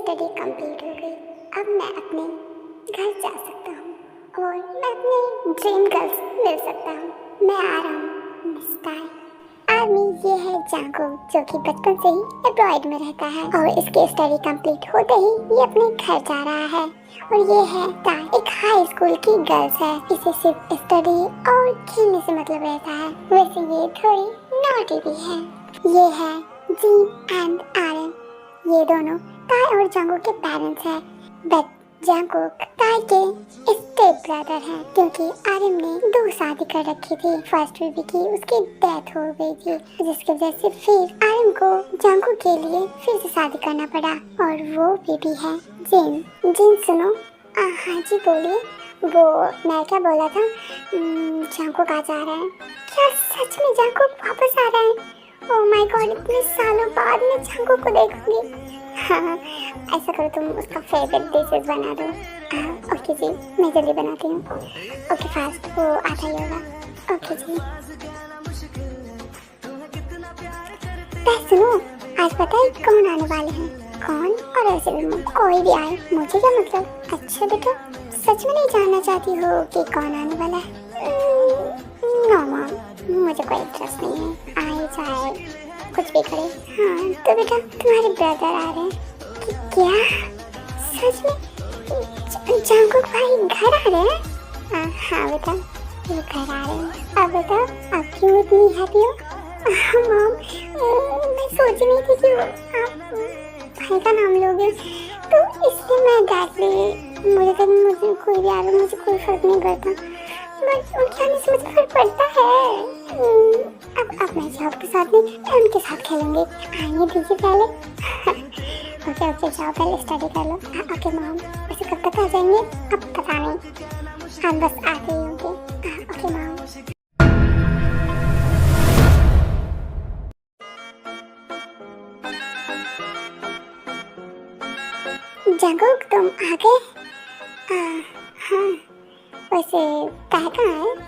Study complete हो गई। अब मैं अपने घर जा सकता हूँ और मैं अपने ड्रीम गर्ल से मिल सकता हूँ। मैं आ रहा हूँ मिस ताई। आर्मी ये है जांगकुक जो कि बचपन से ही एब्रॉयड में रहता है और इसकी स्टडी कंप्लीट होते ही ये अपने घर जा रहा है। और ये है ताई, एक हाई स्कूल की गर्ल्स है। इसे सिर्फ स्टडी और खेलने से मतलब रहता है। वैसे ये थोड़ी नॉटी भी है। ये है जीन एंड आर्यन। ये दोनों ताई और जांगकुक के पेरेंट्स हैं। बट जांगकुक ताई के स्टेप ब्रदर हैं क्योंकि आर्यन ने 2 शादी कर रखी थी। फर्स्ट बेबी की उसकी डेथ हो गई थी जिसकी वजह से फिर आर्यन को जांगकुक के लिए फिर से शादी करना पड़ा और वो बेबी है जिन। जिन सुनो। हाँ जी बोलिए। वो मैं क्या बोला था, जांगकुक आ जा रहा है क्या? सच में जांगकुक वापस आ रहा है? ओह माय गॉड, इतने सालों बाद मैं जांगकुक को देखूंगी। हाँ ऐसा करो, तुम उसका फेवरेट डिशेस बना दो। ओके जी, मैं जल्दी बनाती हूँ। ओके फास्ट, वो आता ही होगा। ओके जी। सुनो, आज पता है कौन आने वाले हैं? कौन? और ऐसे भी कोई भी आए, मुझे क्या मतलब। अच्छा बेटा, सच में नहीं जानना चाहती हो कि कौन आने वाला है? नो मॉम, मुझे कोई इंटरेस्ट नहीं है। आए जाए कुछ भी करे। हाँ तो बेटा तुम्हारे ब्रदर आ रहे हैं। क्या? सच में? जांगकुक भाई घर आ रहे हैं? हाँ बेटा ये घर आ रहे हैं। अब बेटा आप क्यों इतनी हैप्पी हो? मॉम मैं सोच नहीं थी कि आप भाई का नाम लोगे तो इसलिए मैं मुझे कोई भी आ रहा, मुझे कोई फर्क नहीं पड़ता। बट उनके आने से मुझे फर्क पड़ता है। अब मैं जॉब के साथ नहीं, मैं उनके साथ खेलूंगी। आने दीजिए पहले। ओके जाओ पहले स्टडी कर लो। ओके मॉम, वैसे कब तक आ जाएंगे? अब पता नहीं, हम बस आते ही होंगे। Okay mom. जांगकुक तुम आ गए? हाँ वैसे ताई कहाँ है?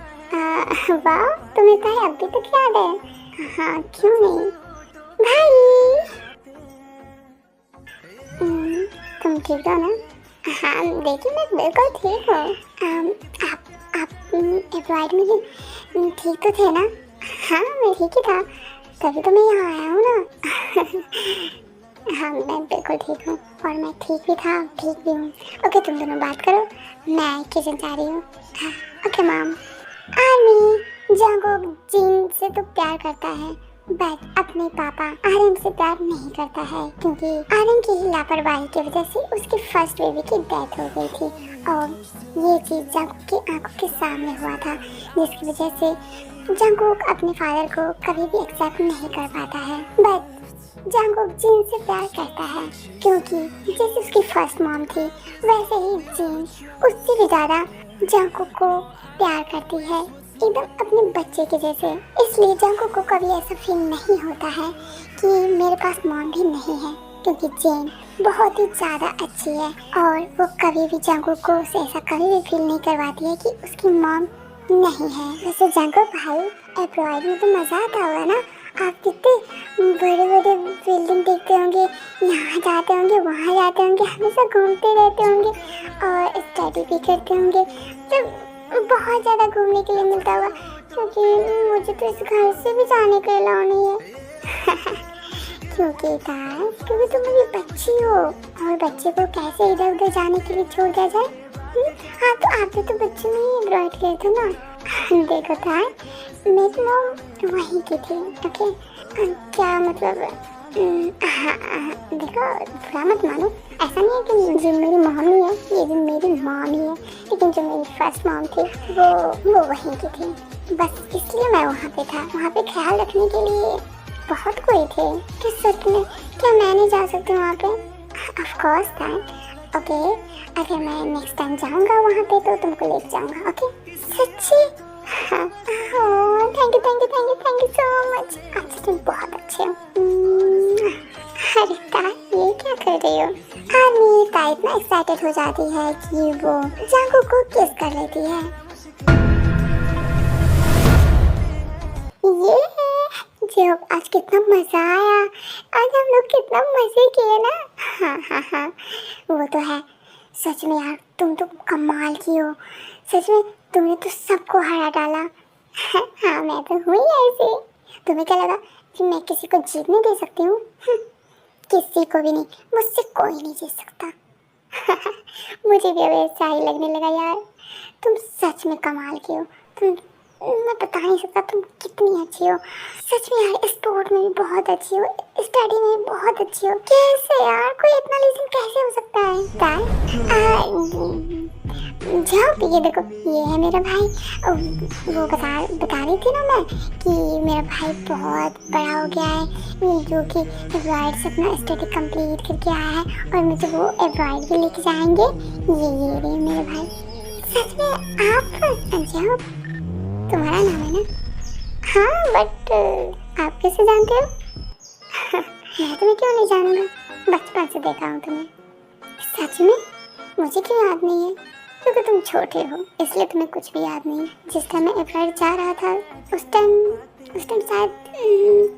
वाह तुम्हें ताई अभी तक याद है। हाँ क्यों नहीं भाई। तुम ठीक हो ना? हाँ देखिए मैं बिल्कुल ठीक हूँ। आप एब्रॉयड में ठीक तो थे ना? हाँ मैं ठीक ही था, तभी तो मैं यहाँ आया हूँ ना। हाँ मैं बिल्कुल ठीक हूँ और मैं ठीक भी था, ठीक भी हूँ। ओके तुम दोनों बात करो, मैं किचन जा रही हूँ। हाँ ओके मैम। आर्मी जांगकुक जिन से तो प्यार करता है बट अपने पापा आर्यन से प्यार नहीं करता है क्योंकि आर्यन की ही लापरवाही की वजह से उसकी फर्स्ट बेबी की डेथ हो गई थी और ये चीज़ जांगकुक की आंखों के सामने हुआ था जिसकी वजह से जांगकुक अपने फादर को कभी भी एक्सेप्ट नहीं कर पाता है। बट जांगकुक जिन से प्यार करता है क्योंकि जैसे उसकी फर्स्ट मॉम थी वैसे ही जिन उससे भी ज़्यादा जांगकुक को प्यार करती है, एकदम अपने बच्चे के जैसे। इसलिए जांगकुक को कभी ऐसा फील नहीं होता है कि मेरे पास मॉम भी नहीं है क्योंकि जिन बहुत ही ज़्यादा अच्छी है और वो कभी भी जांगकुक को ऐसा कभी भी फील नहीं करवाती है कि उसकी मॉम नहीं है। वैसे जांगकुक भाई एब्रॉयड में तो मज़ा आता होगा ना? आप कितने बड़े बड़े बिल्डिंग देखते होंगे, यहाँ जाते होंगे, वहाँ जाते होंगे, हमेशा घूमते रहते होंगे और स्टडी भी करते होंगे। तो बहुत ज़्यादा घूमने के लिए मिलता होगा क्योंकि मुझे तो इस घर से भी जाने के अलाउ नहीं है। क्योंकि तुम अभी बच्ची हो और बच्चे को कैसे इधर उधर जाने के लिए छोड़ दिया जाए? हाँ तो आप तो बच्चे में ही एब्रॉयड किए थे ना। देखो ताई मेरी मॉम वहीं की थी। ओके क्या मतलब? देखो बुरा मत मानो, ऐसा नहीं है कि जो मेरी मॉम ही है ये भी मेरी मॉम ही है, लेकिन जो मेरी फर्स्ट मॉम थी वो वहीं की थी। बस इसलिए मैं वहाँ पे था। वहाँ पे ख्याल रखने के लिए बहुत कोई थे। क्या सच में? क्या मैं नहीं जा सकती वहाँ पे? ऑफ कोर्स था। ओके अगर मैं नेक्स्ट टाइम जाऊँगा वहाँ पे तो तुमको लेके जाऊँगा। ओके सच्ची? हाँ थैंक यू सो मच। अच्छा तुम बहुत अच्छे हो। अरे ताई ये क्या कर रही हो? आर्मी ताई इतना एक्साइटेड हो जाती है कि वो जांगकुक को किस कर लेती है। ये जो आज कितना मजा आया, आज हम लोग कितना मजे किए ना। हाँ, वो तो है। सच में यार तुम तो कमाल की हो, सच में तुमने तो सबको हरा डाला। हाँ मैं तो हुई ऐसी। तुम्हें क्या लगा कि मैं किसी को जीतने दे सकती हूँ? किसी को भी नहीं, मुझसे कोई नहीं जीत सकता। मुझे भी अब ऐसा ही लगने लगा यार। तुम सच में कमाल की हो। तुम, मैं बता नहीं सकता तुम कितनी अच्छी हो। सच में यार स्पोर्ट में भी बहुत अच्छी हो, स्टडी में भी बहुत अच्छी हो। कैसे यार कोई इतना लेजिन कैसे हो सकता है? जाओ ये देखो, ये है मेरा भाई। वो बता रही थी ना मैं कि मेरा भाई बहुत बड़ा हो गया है, जो कि एवॉर्ड से अपना स्टडी कंप्लीट करके आया है और मुझे वो एवॉर्ड भी लेके जाएंगे। ये रहे मेरे भाई। सच में आप जाओ, तुम्हारा नाम है ना? हाँ बट आप कैसे जानते हो? मैं तुम्हें क्यों नहीं जानूंगा, बचपन से देखा हूँ तुम्हें। सच में? मुझे क्यों याद नहीं है? क्योंकि तुम छोटे हो इसलिए तुम्हें कुछ भी याद नहीं। जिस टाइम मैं एवरेड जा रहा था उस टाइम शायद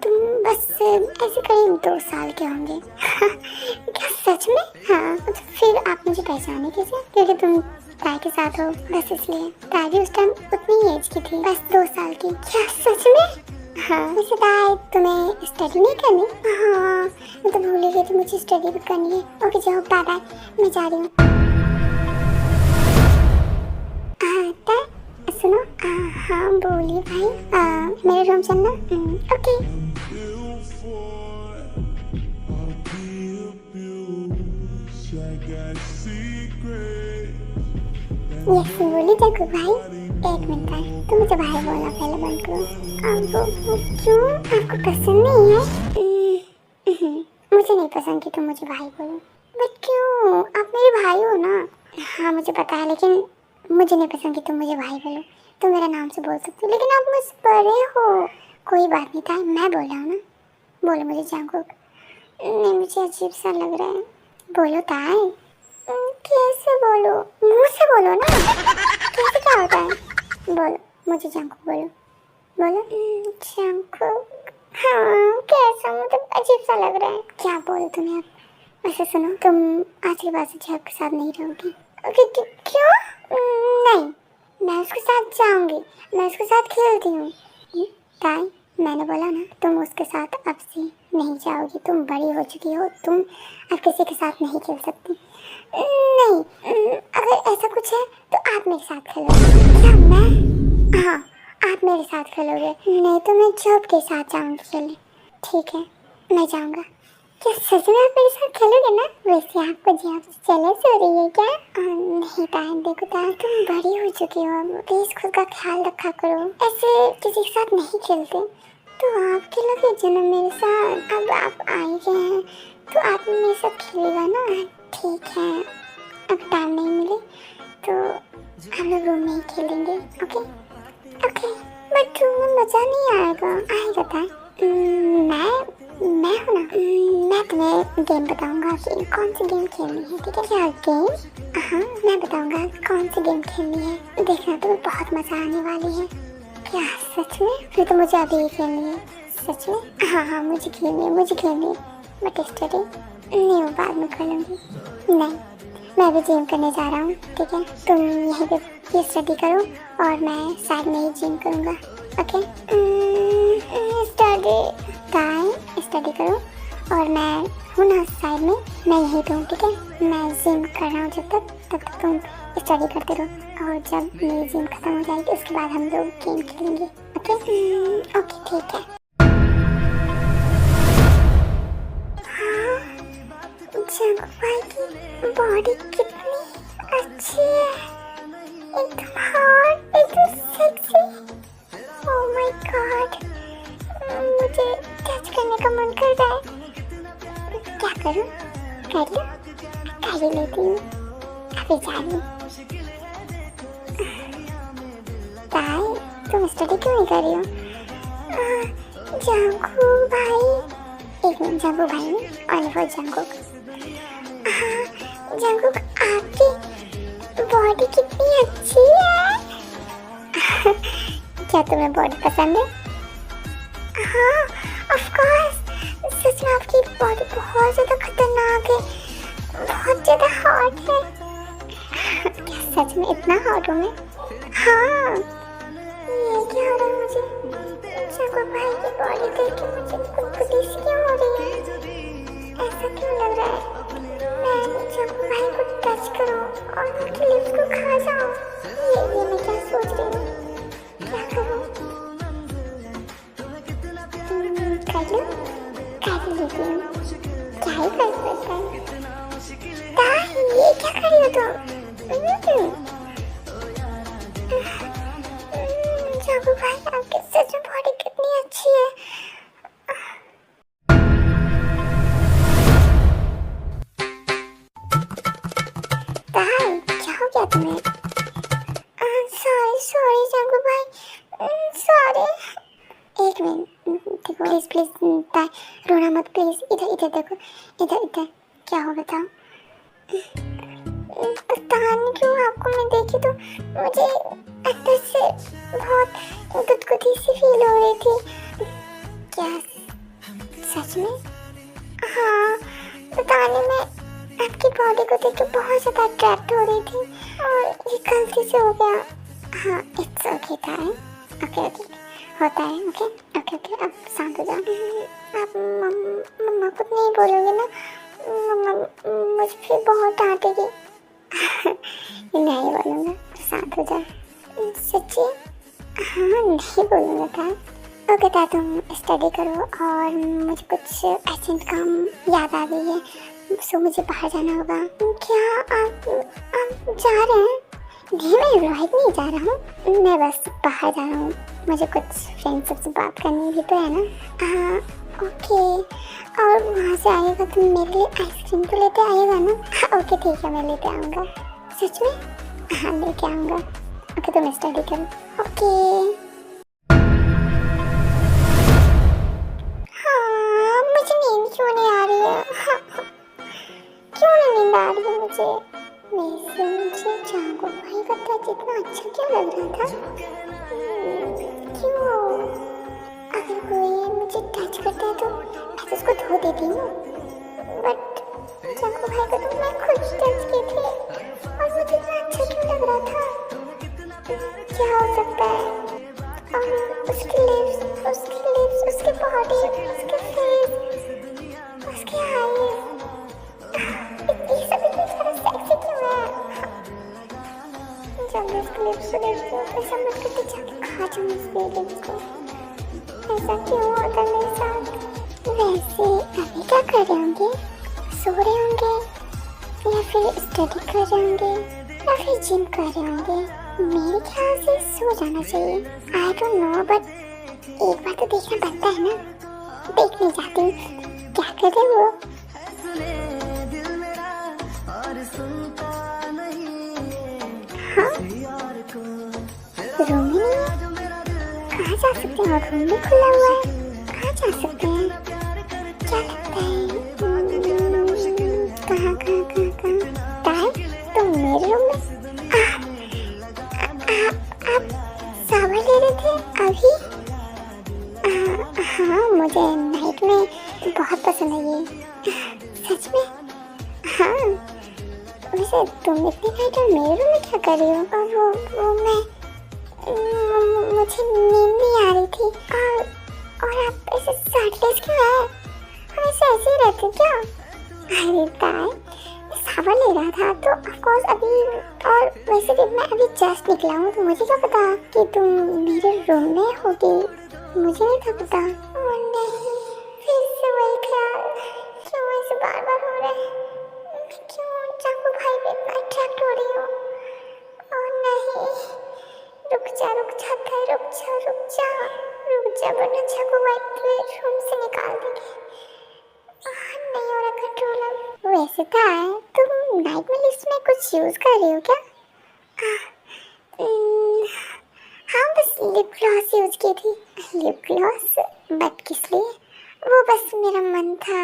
तुम बस ऐसे करीब 2 साल के होंगे। क्या सच में? हाँ तो फिर आप मुझे पहचाने कैसे? क्योंकि तुम ताई के साथ हो, बस इसलिए। ताई भी उस टाइम उतनी ही एज की थी, बस 2 साल की। क्या सच में? हाँ वैसे ताई तुम्हें स्टडी नहीं करनी? हाँ मैं तो भूल ही गई थी, मुझे स्टडी भी करनी है। ओके जाओ बाय बाय, मैं जा रही हूँ। सुनो, हाँ बोलिए भाई। मेरे रूम चलना? ओके। यस बोलिए जग्गू भाई। 1 मिनट का, तुम मुझे भाई बोलना पहले बंद करो। वो क्यों, आपको पसंद नहीं है? मुझे नहीं पसंद कि तुम मुझे भाई बोलो। बट क्यों, आप मेरे भाई हो ना। हाँ मुझे पता है, लेकिन मुझे नहीं पसंद कि तुम मुझे भाई बोलो। तुम मेरा नाम से बोल सकते हो, लेकिन आप मुझसे बड़े हो। कोई बात नहीं था, मैं बोल रहा हूँ ना। बोलो मुझे जंगकुक। नहीं मुझे अजीब सा लग रहा है। बोलो ताई। कैसे बोलो? मुंह से बोलो ना। कैसे क्या होता है? बोलो मुझे जंगकुक बोलो। बोलो जंगकुक। हाँ कैसा, मतलब अजीब सा लग रहा है। क्या बोलो तुम्हें अब? वैसे सुनो, तुम आज के बाद से जैब के साथ नहीं रहोगी। क्यों? नहीं, मैं उसके साथ जाऊंगी, मैं उसके साथ खेलती हूँ। ताई मैंने बोला ना, तुम उसके साथ अब से नहीं जाओगी। तुम बड़ी हो चुकी हो, तुम अब किसी के साथ नहीं खेल सकती। नहीं, अगर ऐसा कुछ है तो आप मेरे साथ खेलोगे। क्या मैं? हाँ आप मेरे साथ खेलोगे, नहीं तो मैं जॉब के साथ जाऊंगी खेलने। ठीक है मैं जाऊंगा। क्या सच में आप मेरे साथ खेलोगे ना? वैसे आपको जी आपसे जेलस हो रही है क्या? नहीं तान, देखो तान तुम बड़ी हो चुकी हो, प्लीज खुद का ख्याल रखा करो। ऐसे किसी के साथ नहीं खेलते। तो आप खेलोगे जन्म मेरे साथ? अब आप आए हैं तो आप मेरे साथ खेलेगा ना? ठीक है, अब टाइम नहीं मिले तो हम लोग रूम में ही खेलेंगे। Okay okay. बट रूम में मजा नहीं आएगा। आएगा तान। मैं हूँ ना, मैं तुम्हें गेम बताऊंगा कि कौन सी गेम खेलनी है। ठीक है? क्या गेम? हाँ मैं बताऊंगा कौन सी गेम खेलनी है, देखना तुम्हें बहुत मजा आने वाली है। क्या सच में? फिर तो मुझे अभी ही खेलनी है। सच में? हाँ मुझे खेलनी है बट स्टडी नहीं, बाद में कर लूँगी। नहीं मैं भी जिम करने जा रहा हूँ। ठीक है तुम यहीं पे स्टडी करो और मैं साइड में ही जिम करूँगा। ओके स्टडी करो और मैं हूँ ना साइड में, मैं यहीं पे हूँ। ठीक है मैं जिम कर रहा हूँ, जब तक तुम स्टडी करते रहो और जब मेरी जिम खत्म हो जाएगी उसके बाद हम लोग गेम खेलेंगे। ओके ओके ठीक है। हाँ जंगकुक भाई की बॉडी कितनी अच्छी है, एकदम हॉट, एकदम सेक्सी। ओह माय गॉड, मुझे टच करने का मन कर रहा है। क्या करूं? कर ही लेती हूँ। अभी जा रही हूँ। ताई तुम स्टडी क्यों नहीं कर रही हो? जंगकुक भाई, एक मिनट। जंगकुक भाई ने ऑलिवर जंगकुक। जंगकुक आपकी बॉडी कितनी अच्छी है। क्या तुम्हें बॉडी पसंद है? हाँ ऑफ कोर्स, सच में आपकी बॉडी बहुत ज़्यादा खतरनाक है, बहुत ज़्यादा हॉट है। क्या सच में इतना हॉट हूँ मैं? हाँ, ये क्या हो रहा है मुझे? जागो भाई की बॉडी देख के मुझे गुदगुदी सी क्यों हो रही है? ऐसा क्यों लग रहा है? मैं जागो भाई को टच करूँ और उनकी लिप्स को खा जाऊँ? ये मैं क्या सोच रही हूँ? क्या करूँ? कर लूँ? कर लेती हूँ। क्या ही कर सकता है? ताही, ये क्या कर रही हो तुम? जागो भाई, आपकी सच में बॉडी कितनी अच्छी है। ताही, क्या हो गया तुम्हें? सॉरी सॉरी जागो भाई, सॉरी। एक मिनट देखो, प्लीज प्लीज ताई, रोना मत प्लीज। इधर इधर देखो, इधर इधर। क्या हो बताओ? पता नहीं क्यों आपको मैं देखी तो मुझे अंदर से बहुत गुदगुदी सी फील हो रही थी। क्या सच में? हाँ, पता नहीं, मैं आपकी बॉडी को देख के बहुत ज़्यादा अट्रैक्ट हो रही थी और ये गलती से हो गया। हाँ, इट्स ओके ताई, ओके ओके, होता है। ओके ओके ओके, अब शांत हो जाओ। आप मम्मा को नहीं बोलोगे ना? मम्मा मुझे फिर बहुत डांटेगी। नहीं बोलूँगा, शांत हो जाओ। सच्ची? हाँ, नहीं बोलूँगा था। ओके था, तुम स्टडी करो और मुझे कुछ अर्जेंट काम याद आ गई है, सो मुझे बाहर जाना होगा। क्या आप जा रहे हैं? नहीं, मैं रोहित नहीं जा रहा हूँ, मैं बस बाहर जा रहा हूँ, मुझे कुछ फ्रेंड सबसे बात करनी भी तो है ना। हाँ ओके, और वहाँ से आएगा तो मेरे लिए आइसक्रीम तो लेते आएगा ना? हाँ ओके ठीक है, मैं लेते आऊँगा। सच में? हाँ लेके आऊँगा। ओके, तुम स्टडी करो। ओके। हाँ, मुझे नींद क्यों नहीं आ रही है? हाँ, क्यों नहीं नींद आ रही है मुझे? वैसे मुझे जागो भाई का टच इतना अच्छा क्यों लग रहा था? क्यों? अगर कोई मुझे टच करता है तो मैं तो उसको धो देती हूँ, बट जागो भाई को तो मैं खुद टच की थी और मुझे इतना अच्छा क्यों लग रहा था? क्या हो सकता है? उसकी लिप्स, उसकी बॉडी, उसके फेस, उसके आईज, ये सब इतनी ज़्यादा सेक्सी क्यों है? जब उसके लिप्स को ऐसा मत करते, जाके खा जाऊँ उसके लिप्स को। ऐसा क्यों होता है मेरे साथ? वैसे अभी क्या कर रहे होंगे? सो रहे होंगे या फिर स्टडी कर रहे होंगे या फिर जिम कर रहे होंगे? मेरे ख्याल से सो जाना चाहिए। आई डोंट नो, बट एक बार तो देखना बनता है ना। देखने जाती हूँ क्या कर रहे हो। हाँ, रूम ही नहीं है? कहाँ जा सकते हैं? और रूम भी खुला हुआ है, कहाँ जा सकते हैं? क्या लगता है? कहाँ कहाँ कहाँ कहाँ? ताई, तुम मेरे रूम में? आप सावर ले रहे थे अभी? हाँ, मुझे नाइट में बहुत पसंद है ये। सच में? हाँ, वैसे तुम इतनी नाइट में मेरे रूम में क्या कर रही हो? और वो मैं मुझे नींद नहीं आ रही थी और आप ऐसे शर्टलेस क्यों है? हमेशा ऐसे ही रहते क्या? अरे ताई, सावर ले रहा था तो ऑफ कोर्स अभी, और वैसे भी मैं अभी जस्ट निकला हूँ तो मुझे क्या पता कि तुम मेरे रूम में होगी, मुझे नहीं था पता। और नहीं, फिर से वही ख्याल, क्यों ऐसे बार बार हो रहा है? मैं क्यों जागो भाई पे इतना अट्रैक्ट हो रही हूँ? और नहीं, रुक जा वरना जागो भाई तुम्हें रूम से निकाल देंगे। नहीं हो रहा कंट्रोल अब। वैसे था तुम नाइट में लिस्ट में कुछ यूज कर रही हो क्या? हाँ, बस लिप ग्लॉस यूज की थी। Lip gloss? बट किस लिए? वो बस मेरा मन था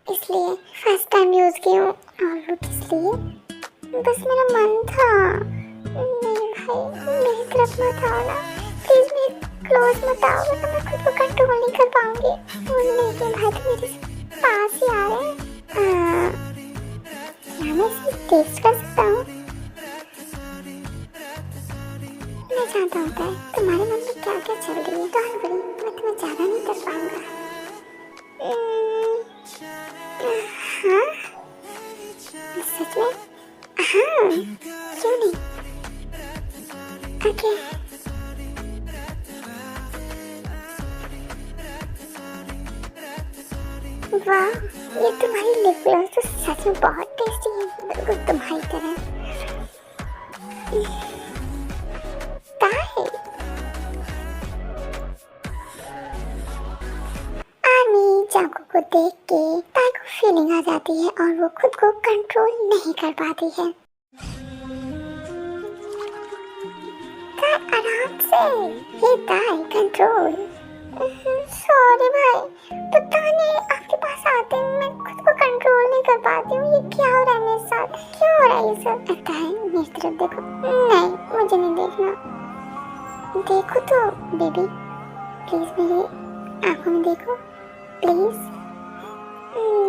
इसलिए फर्स्ट टाइम यूज की हूँ। और वो किस लिए? बस मेरा मन था। नहीं भाई, मेरी तरफ मत आओ ना प्लीज, मेरी क्लोज मत आओ, वरना मैं खुद को कंट्रोल नहीं कर पाऊंगी। लेकिन भाई तो मेरे पास ही आ रहे हैं। क्या मैं इसे टेस्ट कर सकता हूँ? मैं जानता हूँ तुम्हारे मन में क्या क्या चल रही है। डोंट वरी, मैं तुम्हें ज्यादा नहीं कर पाऊंगा। हाँ सच में? हाँ क्यों नहीं? ओके वाह, ये तुम्हारी लिप ग्लॉस तो सच में बहुत टेस्टी है, बिल्कुल तुम्हारी तरह। ताई आर्मी चाकू को देख के ताई को फीलिंग आ जाती है और वो खुद को कंट्रोल नहीं कर पाती है। ताई आराम से, हे ताई कंट्रोल। सॉरी भाई, पता नहीं आपके पास आते ही मैं खुद को कंट्रोल नहीं कर पाती हूँ। ये क्या हो रहा है मेरे साथ? क्यों हो रहा है ये सब? लगता है मेरी तरफ देखो। नहीं मुझे नहीं देखना। देखो तो बेबी, प्लीज मेरी आंखों में देखो प्लीज।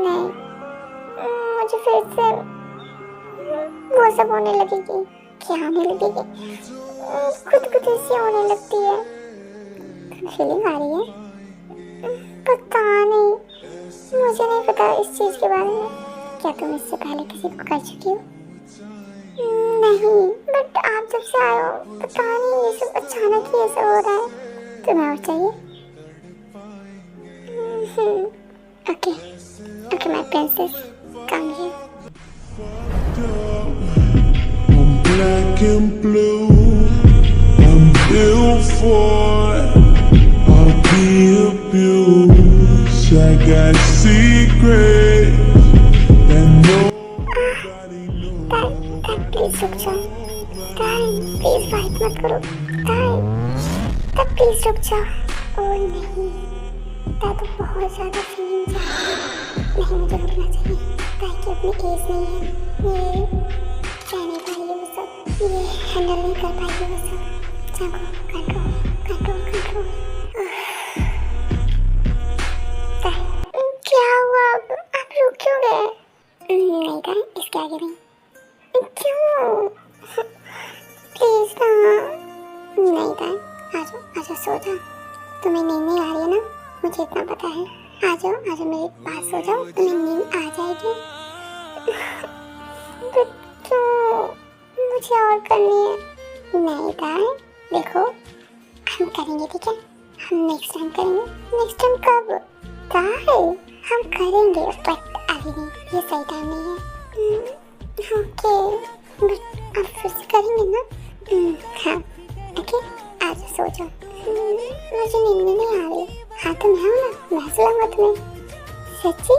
नहीं, मुझे फिर से वो सब होने लगेगी। क्या होने लगेगी? खुद खुद ऐसी होने लगती है। फीलिंग आ रही है? पता नहीं, मुझे नहीं पता इस चीज के बारे में। क्या तुम इससे पहले किसी को कर चुकी हो? नहीं, बट आप जब से आए हो पता नहीं ये सब अचानक ही ऐसा हो रहा है। तुम्हें और चाहिए? Okay okay my princess, come here. Black and blue, I'm built for abuse. I got secrets that nobody knows. Please रुक जाओ। प्लीज फाइट मत करो। प्लीज रुक जाओ। ओह नहीं, तो बहुत ज्यादा फीलिंग नहीं, मुझे रुकना चाहिए। ताकि अपनी एज नहीं है, ये कह नहीं पाई वो सब, ये हैंडल नहीं कर पाई वो सब। जागो, कंट्रोल कंट्रोल कंट्रोल। क्या हुआ? आप रुक क्यों गए? नहीं था इसके आगे नहीं। क्यों? प्लीज ना। नहीं था, आजो सो जाओ। तुम्हें नींद नहीं आ रही है ना, मुझे इतना पता है। आजो मेरे पास सो जाओ, तुम्हें नींद आ जाएगी। क्यों? मुझे और करनी है। नहीं था, देखो हम करेंगे, ठीक है? हम नेक्स्ट टाइम करेंगे। नेक्स्ट टाइम कब? हम करेंगे बट अभी नहीं, ये सही टाइम नहीं है। ओके बट अब फिर से करेंगे ना? हाँ ओके, आज सो जाओ। मुझे नींद नहीं आ रही। हाँ तो मैं हूँ ना, मैं सुलाऊंगा तुम्हें। सच्ची?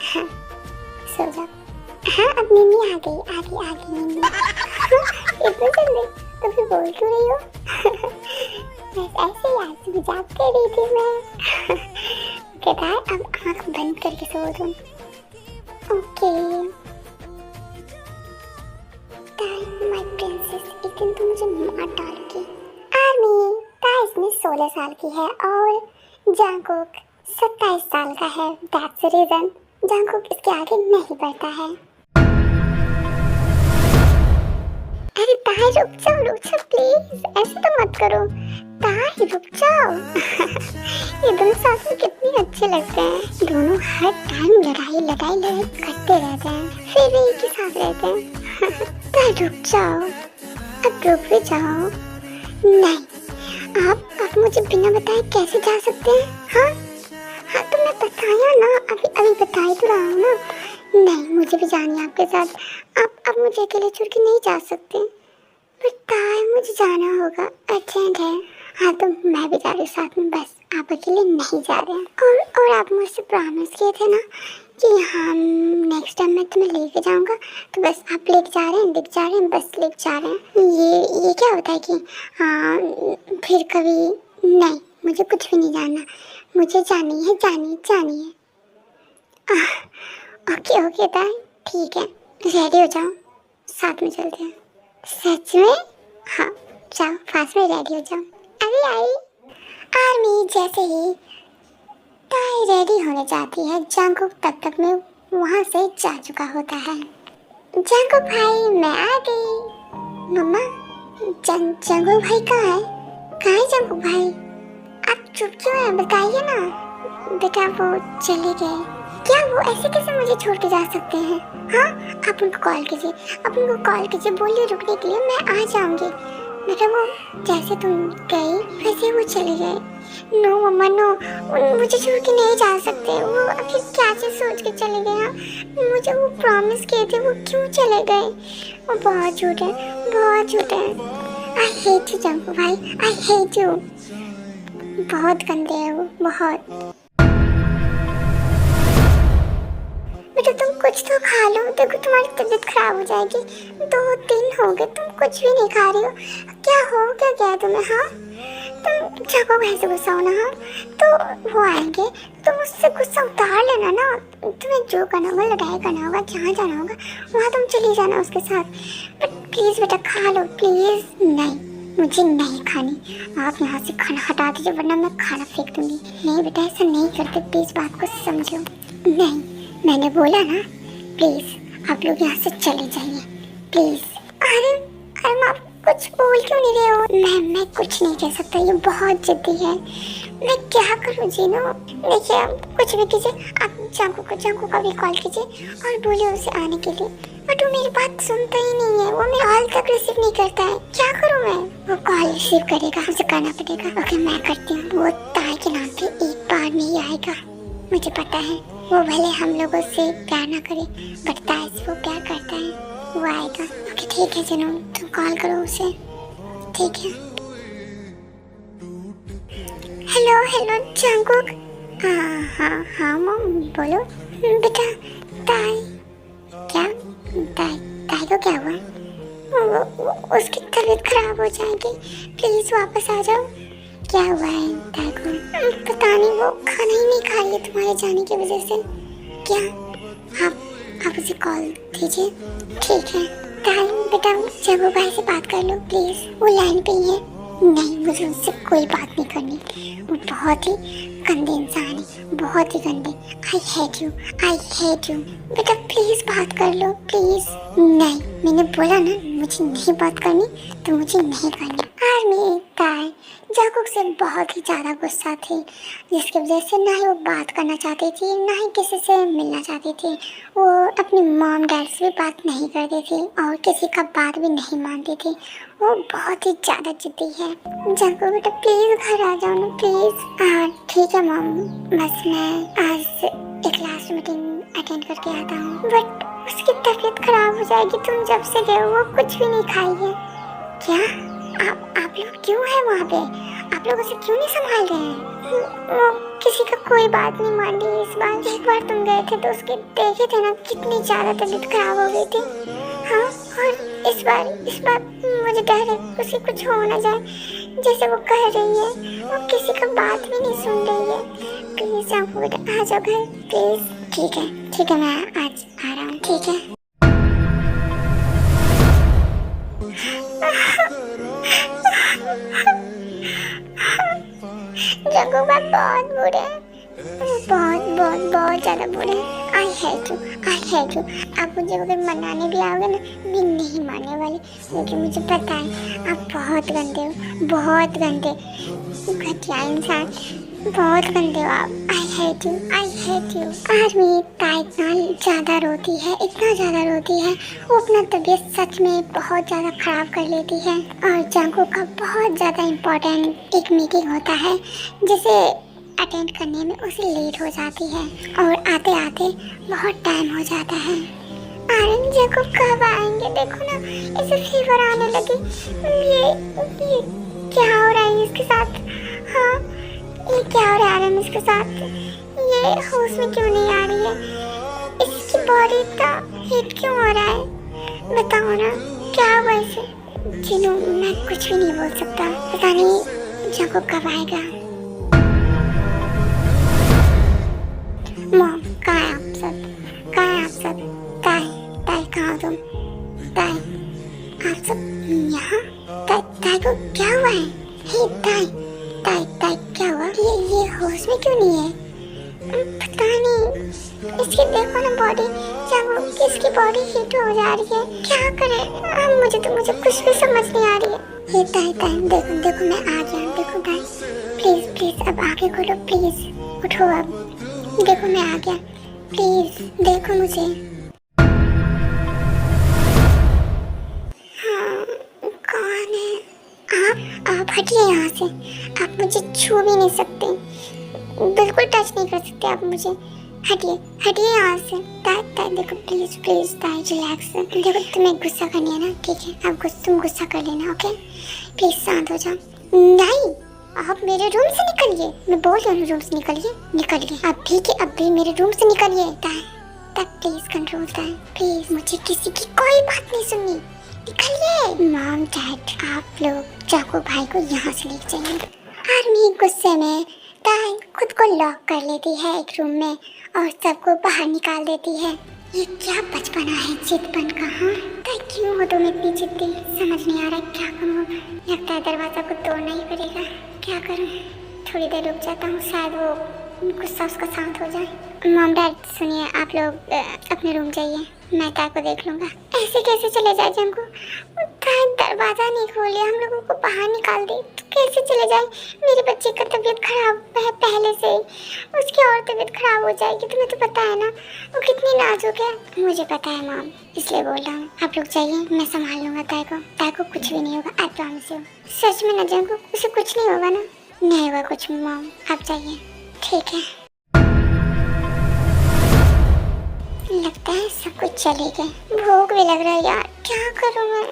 हाँ सो जाओ। हाँ अब नींद नहीं आ गई नींद। इतना जल्दी तो फिर बोल क्यों रही हो? बस ऐसे ही आज मजाक कर रही थी मैं। केदार अब आँख बंद करके सो तुम। ओके माय प्रिंसेस, एक दिन तो मुझे मार डालोगी। आर्मी ताइस में 16 साल की है और जांगकुक 27 साल का है। दैट्स द रीजन जांगकुक इसके आगे नहीं बढ़ता है। अरे ताई रुक जाओ प्लीज, ऐसे तो मत करो। ताई रुक जाओ। ये दोनों साथ में कितने अच्छे लगते हैं। दोनों हर टाइम लड़ाई करते रहते हैं, फिर भी एक ही साथ रहते हैं। ताई रुक जाओ, अब रुक भी जाओ। नहीं, आप मुझे बिना बताए कैसे जा सकते हैं? हाँ तुमने बताया ना, अभी बता ही तो रहा हूँ ना। नहीं, मुझे भी जानी है आपके साथ। आप मुझे अकेले छोड़ के नहीं जा सकते। ताई मुझे जाना होगा, अर्जेंट है। हाँ तो मैं भी जा रही हूँ साथ में, बस आप अकेले नहीं जा रहे हैं। और आप मुझसे प्रॉमिस किए थे ना कि हम नेक्स्ट टाइम मैं तुम्हें लेके जाऊँगा, तो बस आप लेके जा रहे हैं, बस लेके जा रहे हैं। ये क्या होता है कि फिर कभी? नहीं, मुझे कुछ भी नहीं जानना, मुझे जानी है। ओके ताई ठीक है, रेडी हो जाओ, साथ में चलते हैं। सच में? हाँ जाओ, फास्ट में रेडी हो जाओ। अभी आई। आर्मी जैसे ही ताई रेडी होने जाती है, जंगकुक तब तक में वहाँ से जा चुका होता है। जंगकुक भाई मैं आ गई। मम्मा जंगकुक भाई कहाँ है जंगकुक भाई? आप चुप क्यों हैं? बताइए ना। बेटा वो चले गए। क्या वो ऐसे कैसे मुझे छोड़ के जा सकते हैं? हाँ आप उनको कॉल कीजिए, बोलिए रुकने के लिए, मैं आ जाऊंगी। बेटा वो जैसे तुम गई वैसे वो चले गए। नो मम्मा नो, मुझे छोड़ के नहीं जा सकते। वो अभी क्या चीज सोच के चले गए? हाँ मुझे वो प्रॉमिस किए थे, वो क्यों चले गए? वो बहुत झूठ है। आई हेट यू जंगकुक भाई, आई हेट यू। बहुत गंदे है वो, बहुत। बेटा तुम कुछ तो खा लो, देखो तुम्हारी तबीयत खराब हो जाएगी। 2 दिन हो गए तुम कुछ भी नहीं खा रही हो। क्या गया तुम्हें? हाँ तुम जगह भाई से गुस्सा हो ना। हाँ तो वो आएंगे, तुम उससे गुस्सा उतार लेना ना। तुम्हें जो करना होगा, लड़ाई करना होगा, जहाँ जाना होगा वहाँ तुम चली जाना उसके साथ। बट प्लीज़ बेटा खा लो प्लीज़। नहीं मुझे नहीं खानी, आप यहाँ से खाना हटा दीजिए वरना मैं खाना फेंक दूँगी। नहीं बेटा ऐसा नहीं करते, प्लीज़ बात को समझो। नहीं मैंने बोला ना, प्लीज़ आप लोग यहाँ से चले जाइए प्लीज़। अरे माँ कुछ बोल क्यों नहीं रहे हो? मैं कुछ नहीं कह सकता, ये बहुत जिद्दी है। मैं क्या करूँ जीनू? देखिए आप कुछ भी कीजिए, आप जंगकुक का भी कॉल कीजिए और बोलिए उसे आने के लिए। बट वो मेरी बात सुनता ही नहीं है, वो मेरा कॉल तक रिसीव नहीं करता है। क्या करूँ मैं? वो कॉल रिसीव करेगा, उसे करना पड़ेगा। ओके मैं करती हूँ। वो ताई के नाम पे एक बार में ही आएगा, मुझे पता है। वो भले हम लोगों से प्यार ना करे बट ताई से वो प्यार करता है, वो आएगा। ओके ठीक है जनू, तुम कॉल करो उसे, ठीक है? Hello Jungkook. हाँ मम बोलो। बेटा ताई को क्या हुआ? उसकी तबीयत खराब हो जाएगी, प्लीज वापस आ जाओ। क्या हुआ है ताई को? पता नहीं, वो खाना ही नहीं खा रही है तुम्हारे जाने की वजह से। क्या आप उसे कॉल कीजिए, ठीक है? ताई बेटा जंगकुक भाई से बात कर लो प्लीज, वो लाइन पे ही है। नहीं मुझे उससे कोई बात नहीं करनी, वो बहुत ही गंदे इंसान है, बहुत ही गंदे। I hate you. बेटा प्लीज बात कर लो प्लीज। नहीं मैंने बोला ना मुझे नहीं बात करनी तो मुझे नहीं करनी। आर्मी ताई जंगकुक से बहुत ही ज़्यादा गुस्सा थी, जिसकी वजह से ना ही वो बात करना चाहती थी ना ही किसी से मिलना चाहती थी। वो अपनी मॉम डैड से भी बात नहीं करती थी और किसी का बात भी नहीं मानती थी। वो बहुत ही ज़्यादा जिद्दी है। जंगकुक बेटा प्लीज़ घर आ जाओ ना प्लीज़। ठीक है मॉम, बस मैं आज एक लास्ट मीटिंग अटेंड करके आता हूँ। बट उसकी तबीयत खराब हो जाएगी, तुम जब से गए वो कुछ भी नहीं खाई है। क्या आप लोग क्यों हैं वहाँ पे? आप लोग उसे क्यों नहीं संभाल रहे हैं? वो किसी का कोई बात नहीं मान रही इस बार। एक बार तुम गए थे तो उसके देखे थे ना कितनी ज़्यादा तबीयत खराब हो गई थी। हाँ और इस बार मुझे डर है उसे कुछ हो ना जाए। जैसे वो कह रही है वो किसी का बात भी नहीं सुन रही है। प्लीज़ आप आ जाओ घर प्लीज़। ठीक है मैं आज आ रहा हूँ, ठीक है? जंगकुक भाई बहुत बुरे हैं, बहुत ज़्यादा बुरे हैं। I hate you. आप मुझे अगर मनाने भी आओगे ना मैं नहीं मानने वाली, क्योंकि मुझे पता है आप बहुत गंदे हो, बहुत गंदे घटिया इंसान, बहुत गंदे हो आप। I hate you. आर्मी ताई इतना ज़्यादा रोती है, वो अपना तबीयत सच में बहुत ज़्यादा ख़राब कर लेती है। और जंगकुक का बहुत ज़्यादा इम्पोर्टेंट एक मीटिंग होता है जिसे अटेंड करने में उसे लेट हो जाती है और आते आते बहुत टाइम हो जाता है। आर्यन जंगकुक कब आएंगे? देखो ना इसे फीवर आने लगी। ये क्या हो रहा है इसके साथ? हाँ ये क्या हो रहा है इसके साथ? ये होश में क्यों नहीं आ रही है? इसकी बॉडी इतना हीट क्यों हो रहा है? बताओ ना क्या हुआ इसे? जिनू मैं कुछ भी नहीं बोल सकता, पता नहीं जंगकुक कब आएगा। मॉम कहाँ है आप सब? ताई कहाँ हो तुम? ताई आप सब यहाँ? ताई को क्या हुआ है? हे ताई ताई क्या हुआ? ये होश में क्यों नहीं है? पता नहीं, इसकी देखो ना बॉडी, जागो किसकी बॉडी हीट हो जा रही है, क्या करे? मुझे कुछ भी समझ नहीं आ रही है। ये ताई देखो मैं आ गया, देखो ताई प्लीज अब आगे खोलो, प्लीज उठो, अब देखो मैं आ गया, प्लीज देखो मुझे। हाँ, कौन है आप हटिए यहाँ से, आप मुझे छू भी नहीं सकते, बिल्कुल टच नहीं कर सकते आप मुझे, हटिए यहाँ से। ताई देखो प्लीज ताई रिलैक्स, देखो तुम्हें गुस्सा करनी है ना, ठीक है आप तुम गुस्सा कर लेना, ओके प्लीज शांत हो जाओ। नहीं, आप मेरे रूम से निकलिए, मैं बोल रही हूँ रूम से निकलिए अभी मेरे रूम से निकलिए। ताई प्लीज कंट्रोल, ताई प्लीज, मुझे किसी की कोई बात नहीं सुननी, निकलिए। मॉम डैड आप लोग जाको भाई को यहाँ से लेके जाइए। आर्मी गुस्से में ताई खुद को लॉक कर लेती है एक रूम में और सबको बाहर निकाल देती है। ये क्या बचपना है जिद्दपन का? हाँ ताई क्यों हो तुम इतनी जिद्दी? समझ नहीं आ रहा क्या करूँ, लगता है दरवाजा को तोड़ना ही पड़ेगा। क्या करूँ? थोड़ी देर रुक जाता हूँ, शायद वो गुस्सा उसका शांत हो जाए। मॉम डैड सुनिए, आप लोग अपने रूम जाइए, मैं ताई को देख लूँगा। ऐसे कैसे चले जाए जंगू? ताई दरवाजा नहीं खोले, हम लोगों को बाहर निकाल दी तो कैसे चले जाए? मेरे बच्चे का तबीयत खराब है पहले से, उसकी और तबीयत खराब हो जाएगी, तुम्हें तो पता है ना वो कितनी नाजुक है। मुझे पता है मॉम, इसलिए बोल रहा हूँ, आप लोग जाइए, मैं संभाल लूँगा ताई को कुछ भी नहीं होगा, आई प्रॉमिस यू। सच में ना जंगू, उसे कुछ नहीं होगा ना? नहीं होगा कुछ मॉम, आप जाइए, ठीक है। लगता है सब कुछ चले गए, भूख भी लग रहा है यार, क्या करूँ मैं?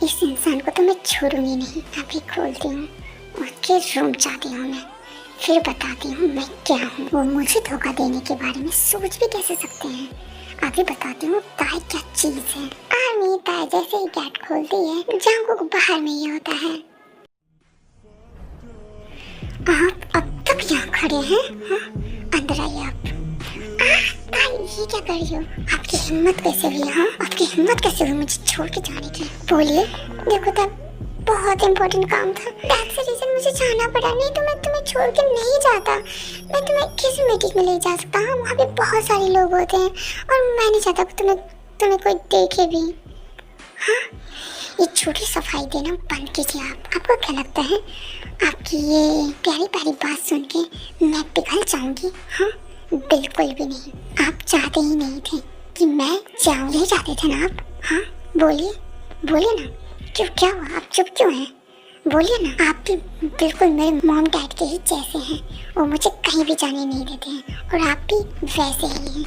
इस इंसान को तो मैं छोड़ूंगी नहीं, अभी खोलती हूँ उसके रूम, जाती हूँ मैं, फिर बताती हूँ मैं क्या हूँ। वो मुझे धोखा देने के बारे में सोच भी कैसे सकते हैं? अभी बताती हूँ ताई क्या चीज है। आर्मी ताई जैसे ही गेट खोलती है, जांगू को बाहर में ये होता है। आप अब तक यहाँ खड़े हैं? हाँ? अंदर आइए आप। ताई ये क्या कर रही हो? आपकी हिम्मत कैसे हुई? हाँ आपकी हिम्मत कैसे हुई मुझे छोड़ के जाने की? बोलिए। देखो तब बहुत इम्पोर्टेंट काम था, टैक्स रीजन मुझे जाना पड़ा, नहीं तो मैं तुम्हें छोड़ के नहीं जाता। मैं तुम्हें किस मीटिंग में ले जा सकता हूँ? वहाँ पे बहुत सारे लोग होते हैं और मैं नहीं चाहता कि तुम्हें कोई देखे भी। हाँ ये छोटी सफाई देना बंद कीजिए आप। आपको क्या लगता है आपकी ये प्यारी प्यारी बात सुन के मैं पिघल जाऊंगी? हाँ बिल्कुल भी नहीं। आप चाहते ही नहीं थे कि मैं जाऊँ, यही चाहते थे ना आप? हाँ बोलिए ना, क्यों क्या हुआ? आप चुप क्यों हैं? बोलिए ना। आप भी बिल्कुल मेरे मॉम डैड के ही जैसे हैं, वो मुझे कहीं भी जाने नहीं देते हैं और आप भी वैसे ही हैं,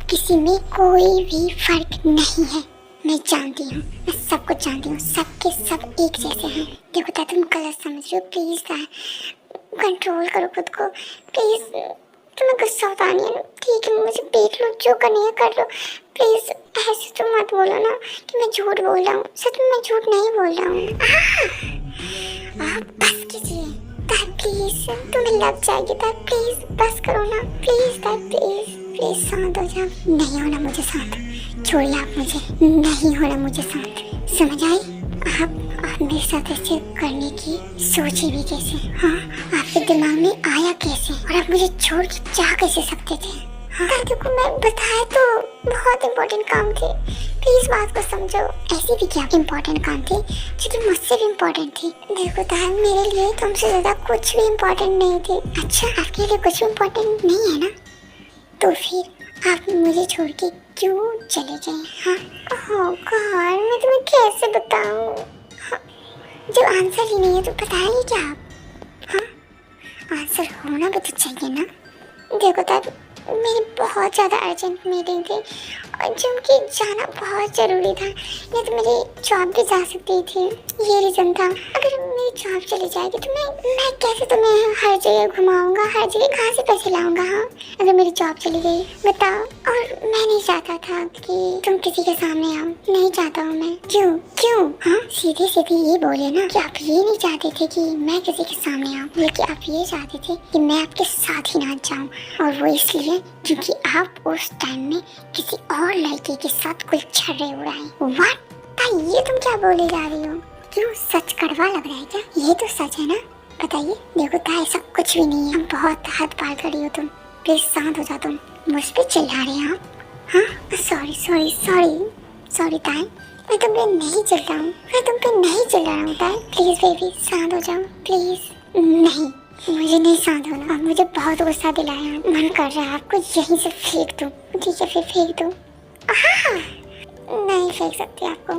किसी में कोई भी फर्क नहीं है। मैं जानती हूँ, मैं सब कुछ जानती हूँ, सबके सब एक जैसे हैं। देखो ताई तुम गलत समझ रहे हो, प्लीज़ ताई कंट्रोल करो खुद को प्लीज़। तुम्हें गुस्सा होता नहीं है? ठीक है मुझे देख लो, जो करनी है कर लो, प्लीज़ ऐसे तो मत बोलो ना कि मैं झूठ बोल रहा हूँ। सच में मैं झूठ नहीं बोल रहा हूँ। आप बस कीजिए ताई प्लीज़, तुम्हें लग जाएगी ताई, प्लीज़ बस करो ना प्लीज़ ताई, प्लीज़ शांत हो जाओ। नहीं होना मुझे शांत, छोड़िए आप मुझे, नहीं होना मुझे शांत, समझ आई? आप मेरे साथ ऐसे करने की सोची भी कैसे? हाँ आपके दिमाग में आया कैसे? और आप मुझे छोड़ के जा कैसे सकते थे? हाँ दादी को मैं बताया तो बहुत इम्पोर्टेंट काम थे, प्लीज बात को समझो। ऐसी भी क्या इम्पोर्टेंट काम थे जो कि मुझसे भी इम्पोर्टेंट थी? देखो ताई मेरे लिए तुमसे ज्यादा कुछ भी इम्पोर्टेंट नहीं थी। अच्छा आपके लिए कुछ भी इम्पोर्टेंट नहीं है ना? तो फिर आप मुझे छोड़ के क्यों चले गए? हाँ ओह गॉड मैं तुम्हें कैसे बताऊँ? हाँ जब आंसर ही नहीं है तो बताइए क्या आप? हाँ आंसर होना भी तो चाहिए ना। देखो ताई मेरी बहुत ज़्यादा अर्जेंट मीटिंग थी और जिनकी जाना बहुत ज़रूरी था, नहीं तो मेरी जॉब भी जा सकती थी, ये रीज़न था। अगर मेरी जॉब चली जाएगी तो मैं कैसे तुम्हें हर जगह घुमाऊंगा, हर जगह कहाँ से पैसे लाऊंगा? हाँ अगर मेरी जॉब चली गई बताओ। और मैं नहीं चाहता था कि तुम किसी के सामने आओ, नहीं चाहता हूँ मैं। क्यों? हाँ सीधे ये बोले ना कि आप ये नहीं चाहते थे कि मैं किसी के सामने आऊँ, बल्कि आप ये चाहते थे कि मैं आपके साथ ही ना जाऊँ, और वो इसलिए क्योंकि आप उस टाइम में किसी और लड़के के साथ कुछ छर्रे उड़ाए। व्हाट? ये तुम क्या बोले जा रही हो? क्यों सच कड़वा लग रहा है क्या? ये तो सच है ना? बताइए। देखो ताई सब कुछ भी नहीं है, बहुत हद पार कर रही हो तुम, प्लीज शांत हो जाओ तुम। मुझ पे चिल्ला रहे हैं आप? हाँ सॉरी सॉरी सॉरी सॉरी ताई, मैं तुम पे नहीं चिल्ला रहा हूँ, मैं तुम पे नहीं चिल्ला रहा हूँ ताई। प्लीज बेबी शांत हो जाओ प्लीज। नहीं मुझे नहीं शांत होना, अब मुझे बहुत गुस्सा दिलाया, मन कर रहा है आपको यहीं से फेंक दूँ। ठीक है फिर फेंक दो। हाँ नहीं फेंक सकती आपको।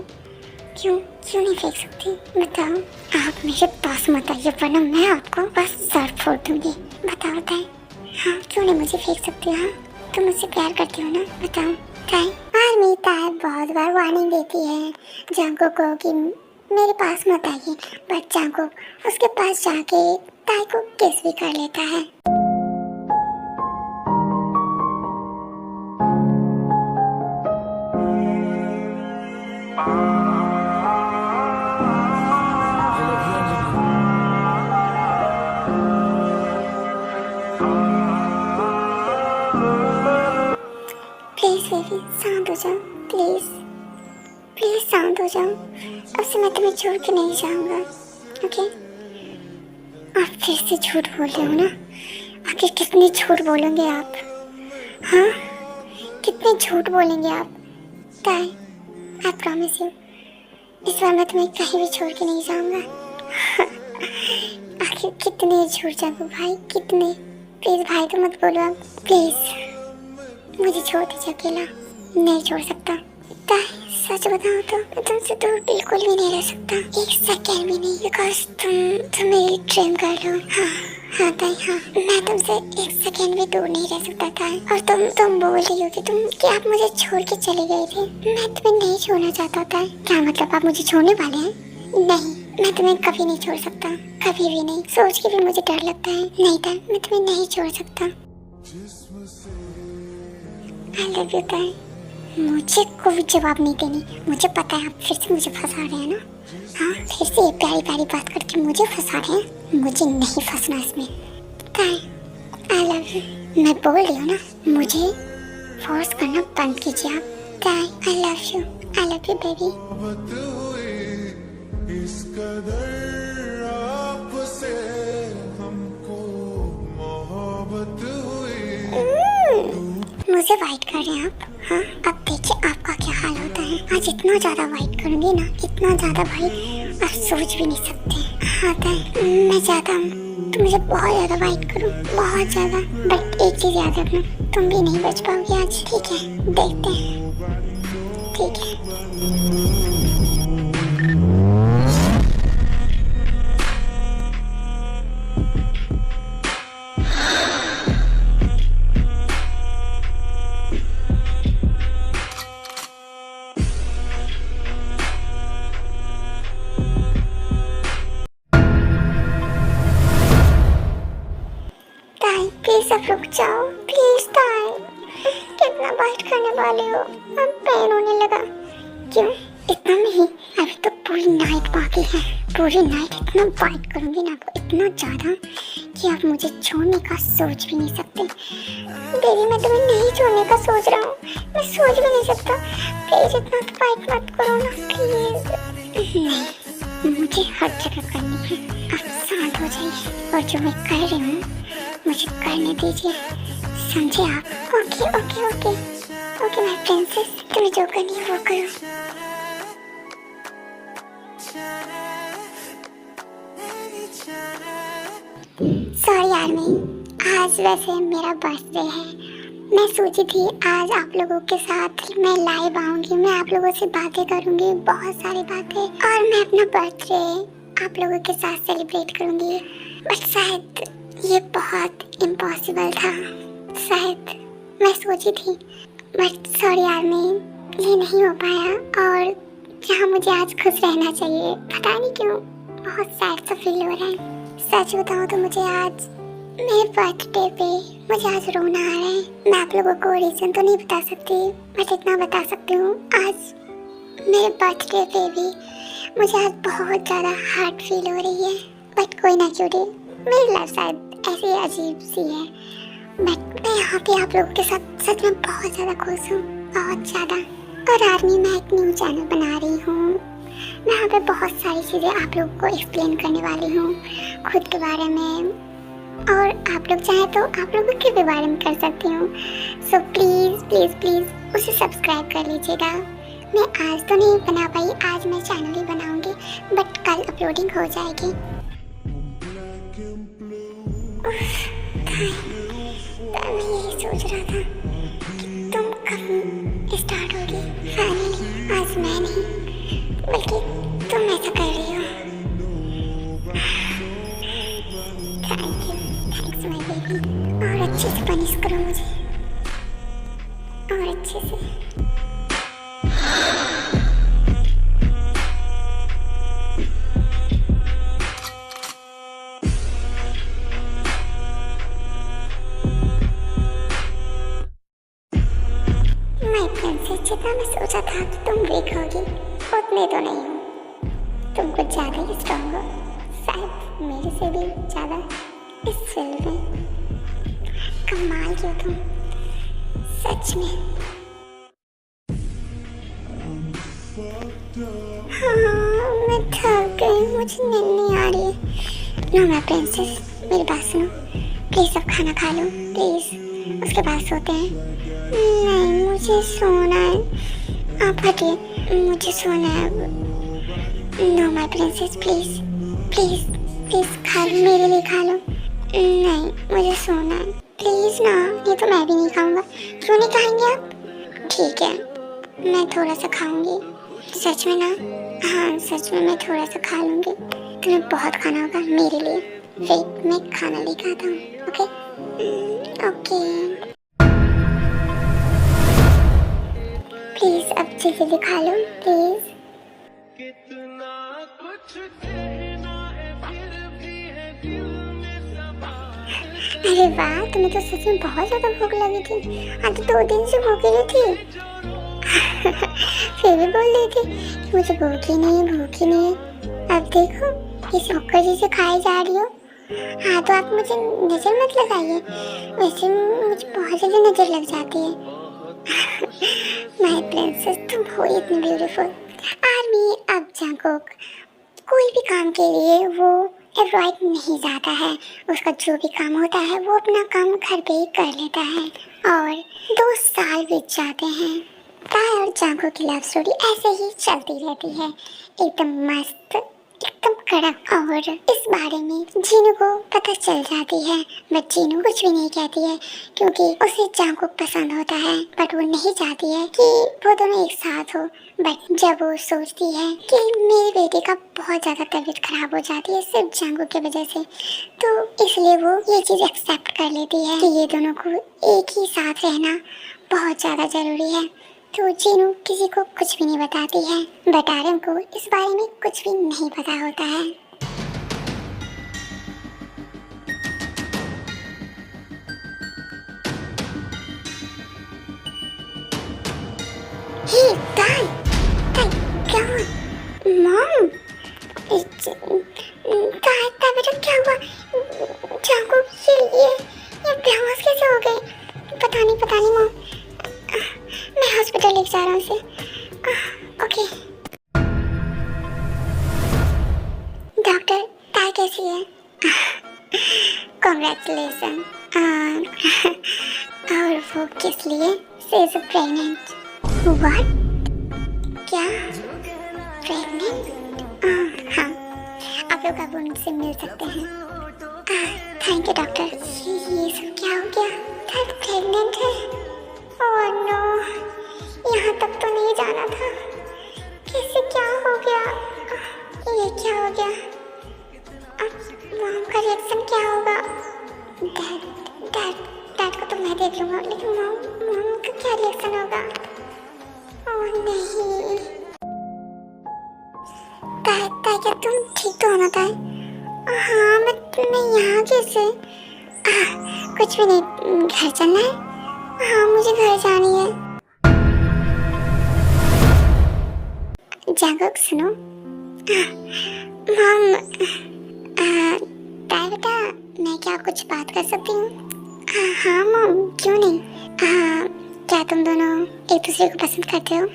क्यों क्यों नहीं फेंक सकती बताओ। आप मेरे पास मत आइए वरना मैं आपको बस सर फोड़ दूंगी। बताओ ताई। हाँ क्यों नहीं मुझे फेंक सकती हो? हाँ तुम मुझसे प्यार करती हो ना, बताओ ताई। आर्मी ताई बहुत बार वार्निंग देती है जांको को कि मेरे पास मत आइए, बट जांको उसके पास जाके ताई को किस भी कर लेता है। प्लीज बेबी शांत हो जाओ प्लीज, प्लीज शांत हो जाओ। अब से मैं तुम्हें छोड़ के नहीं जाऊंगा, ओके? आप फिर से झूठ बोल रहे हो ना? आखिर कितने झूठ बोलेंगे आप? हाँ कितने झूठ बोलेंगे आप? ताई आई प्रॉमिस यू, इस बार मैं तुम्हें कहीं भी छोड़ के नहीं जाऊंगा। आखिर कितने झूठ जाऊँ भाई, कितने? प्लीज भाई तो मत बोलो आप, प्लीज मुझे छोड़ दीजिए अकेला, नहीं छोड़ सकता। ताई सच बताओ तो मैं तुमसे दूर बिल्कुल भी नहीं रह सकता, एक सेकेंड भी नहीं, बिकॉज तुम मेरी ड्रीम गर्ल हो। हाँ हाँ ताई हाँ, मैं तुमसे एक सेकेंड भी दूर नहीं रह सकता ताई। और तुम बोल रही हो कि आप मुझे छोड़ के चले गए थे, मैं तुम्हें नहीं छोड़ना चाहता ताई। क्या मतलब आप मुझे छोड़ने वाले हैं? नहीं मैं तुम्हें कभी नहीं छोड़ सकता, कभी भी नहीं, सोच के भी मुझे डर लगता है। नहीं ताई मैं तुम्हें नहीं छोड़ सकता। आई लव यू ताई। मुझे कोई जवाब नहीं देनी, मुझे पता है आप फिर से मुझे फंसा रहे हैं ना। हाँ फिर से ये प्यारी प्यारी बात करके मुझे फंसा रहे हैं, मुझे नहीं फंसना इसमें। ताई आई लव यू, मैं बोल रही हूँ ना, मुझे फोर्स करना बंद कीजिए आप। ताई आई लव यू बेबी। इस कदर आपसे हमको मोहब्बत हुई। मुझे वाइट कर रहे हैं आप? हाँ अब देखिए आपका क्या हाल होता है। आज इतना ज़्यादा वाइट करूँगी ना, इतना ज़्यादा भाई आप सोच भी नहीं सकते। हाँ ताई मैं चाहता हूँ तुम मुझे बहुत ज़्यादा वाइट करो, बहुत ज़्यादा, बट एक चीज़ याद रखना, तुम भी नहीं बच पाओगे आज। ठीक है देखते हैं, ठीक है। प्लीज अब रुक जाओ प्लीज ताई, कितना बाइट करने वाले हो? अब पेन होने लगा। क्यों इतना नहीं, अभी तो पूरी नाइट बाकी है, पूरी नाइट इतना बाइट करूंगी ना आपको, इतना ज़्यादा कि आप मुझे छोड़ने का सोच भी नहीं सकते। बेबी मैं तुम्हें नहीं छोड़ने का सोच रहा हूँ, मैं सोच भी नहीं सकता। प्लीज इतना तो बाइट मत करो ना प्लीज। नहीं मुझे हर जगह करनी है, आप शांत हो जाइए और जो मैं कर रही हूँ मुझे करने दीजिए, समझे आप? Okay okay okay okay my princess, तुम्हें जो करनी है वो करो। सॉरी आर्मी, आज वैसे मेरा बर्थडे है, मैं सोची थी आज आप लोगों के साथ मैं लाइव आऊंगी, मैं आप लोगों से बातें करूंगी, बहुत सारी बातें, और मैं अपना बर्थडे आप लोगों के साथ सेलिब्रेट करूंगी, बट शायद ये बहुत इम्पॉसिबल था, शायद मैं सोची थी, बट सॉरी आर्मी ये नहीं हो पाया। और जहाँ मुझे आज खुश रहना चाहिए, पता नहीं क्यों बहुत सैड सा फील हो रहा है। सच बताऊँ तो मुझे आज मेरे बर्थडे पे मुझे आज रोना आ रहा है। मैं आप लोगों को रीज़न तो नहीं बता सकती, बट इतना बता सकती हूँ आज मेरे बर्थडे पे भी मुझे आज बहुत ज़्यादा हार्ट फील हो रही है। बट कोई ना क्यूटी, मेरी लाइफ शायद ऐसी अजीब सी है, बट मैं यहाँ पे आप लोगों के साथ सच में बहुत ज़्यादा खुश हूँ, बहुत ज़्यादा। और आर्मी मैं एक न्यू चैनल बना रही हूँ, मैं यहाँ पे बहुत सारी चीज़ें आप लोगों को एक्सप्लेन करने वाली हूँ खुद के बारे में, और आप लोग चाहें तो आप लोगों के भी बारे में कर सकती हूँ। सो प्लीज़ प्लीज़ प्लीज़ उसे सब्सक्राइब कर लीजिएगा। मैं आज तो नहीं बना पाई, आज मैं चैनल ही बनाऊँगी, बट कल अपलोडिंग हो जाएगी। मैं यही सोच रहा था कि तुम कब स्टार्ट होगी। फाइनली आज मैं नहीं बल्कि तुम ऐसा कर रही हो। Thanks my baby. और अच्छे से पनिश करो मुझे, और अच्छे से। माय प्रिंसेस, जितना मैं सोचा था कि तुम वीक होगी उतने तो नहीं हो। तुम कुछ ज़्यादा ही स्ट्रॉन्ग हो, शायद मेरे से भी ज़्यादा इस फील्ड में। कमाल की हो तुम सच में। हाँ मैं थक गई, मुझे नींद नहीं आ रही है। नो माय प्रिंसेस, मेरी बात सुनो प्लीज़। अब खाना खा लो प्लीज़, उसके बाद सोते हैं। नहीं मुझे सोना है, आप हटिए, मुझे सोना है। No my princess please please please खा लो, मेरे लिए खा लो। नहीं मुझे सोना है प्लीज़ ना। ये तो मैं भी नहीं खाऊंगा। क्यों नहीं खाएंगे आप? ठीक है मैं थोड़ा सा खाऊंगी। सच में ना? हाँ सच में मैं थोड़ा सा खा लूँगी। तुम्हें बहुत खाना होगा मेरे लिए। वेट मैं खाना लेकर आता हूँ। ओके ओके प्लीज़ अब जल्दी खा लो प्लीज़। अरे वाह, तुम्हें तो सच में बहुत ज़्यादा भूख लगी थी। आज तो 2 दिन से भूखी नहीं थी। फिर भी बोल रही थी कि मुझे भूखी नहीं है, भूखी नहीं है। अब देखो किसी भूखा जैसे खाई जा रही हो। हाँ तो आप मुझे नज़र मत लगाइए, वैसे मुझे बहुत जल्दी नज़र लग जाती है। माय प्रिंसेस तुम हो इतनी ब्यूटीफुल। आर्मी अब जंगकुक कोई भी काम के लिए वो एवॉइड नहीं जाता है। उसका जो भी काम होता है वो अपना काम घर पे ही कर लेता है। और 2 साल बीत जाते हैं। ताई और जंगकुक की लव स्टोरी ऐसे ही चलती रहती है, एकदम मस्त, एकदम कड़क। और इस बारे में जीनू को पता चल जाती है, बट जीनू कुछ भी नहीं कहती है क्योंकि उसे जंगकुक पसंद होता है। बट वो नहीं चाहती है कि वो दोनों एक साथ हो। बट जब वो सोचती है कि मेरे बेटे का बहुत ज़्यादा तबीयत खराब हो जाती है सिर्फ जंगकुक की वजह से, तो इसलिए वो ये चीज़ एक्सेप्ट कर लेती है कि ये दोनों को एक ही साथ रहना बहुत ज़्यादा ज़रूरी है। तो जीनू किसी को कुछ भी नहीं बताती है, बट आर्यन को इस बारे में कुछ भी नहीं पता होता है। हे ताई, क्या हुआ? मॉम, ताई बेटा क्या हुआ? जंगकुक ये बेहोश कैसे हो गए? पता नहीं मॉम, मैं हॉस्पिटल लेके जा रहा हूँ उसे। ओके डॉक्टर, ताई कैसी है? कॉन्ग्रेचुलेसन। और वो किस लिए? She is pregnant. व्हाट? क्या प्रेग्नेंट? हाँ आप लोग अब उनसे मिल सकते हैं। Thank you doctor. ये सब क्या हो गया? थर्ड प्रेग्नेंट है? ओह नो, यहाँ तक तो नहीं जाना था। कैसे क्या हो गया? ये क्या हो गया? अब मॉम का रिएक्शन क्या होगा? डैड को तो मैं देख लूँगा, लेकिन मॉम का क्या रिएक्शन होगा? ओह नहीं। ताई क्या तुम ठीक तो हो ना ताई? हाँ मैं यहाँ कैसे? कुछ भी नहीं, घर चलना है? हाँ मुझे घर जानी है। जंगकुक सुनो। मॉम, ताई बेटा मैं क्या कुछ बात कर सकती हूँ? हाँ मॉम क्यों नहीं। क्या तुम दोनों एक दूसरे को पसंद करते हो?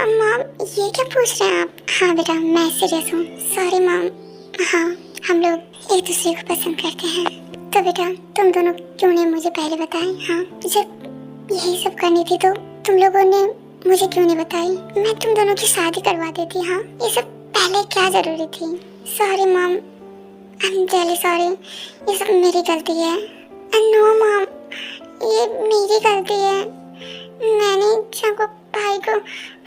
मॉम ये क्या पूछ रहे हैं आप? हाँ बेटा मैं सीरियस हूँ, सॉरी मॉम। हाँ हम लोग एक दूसरे को पसंद करते हैं। तो बेटा तुम दोनों क्यों नहीं मुझे पहले बताए? हाँ जब यही सब करनी थी तो तुम लोगों ने मुझे क्यों नहीं बताई? मैं तुम दोनों की शादी करवा देती। हाँ ये सब पहले क्या जरूरी थी? Sorry mom, I am really sorry, ये सब मेरी गलती है। नो मॉम ये मेरी गलती है, मैंने चाकू भाई को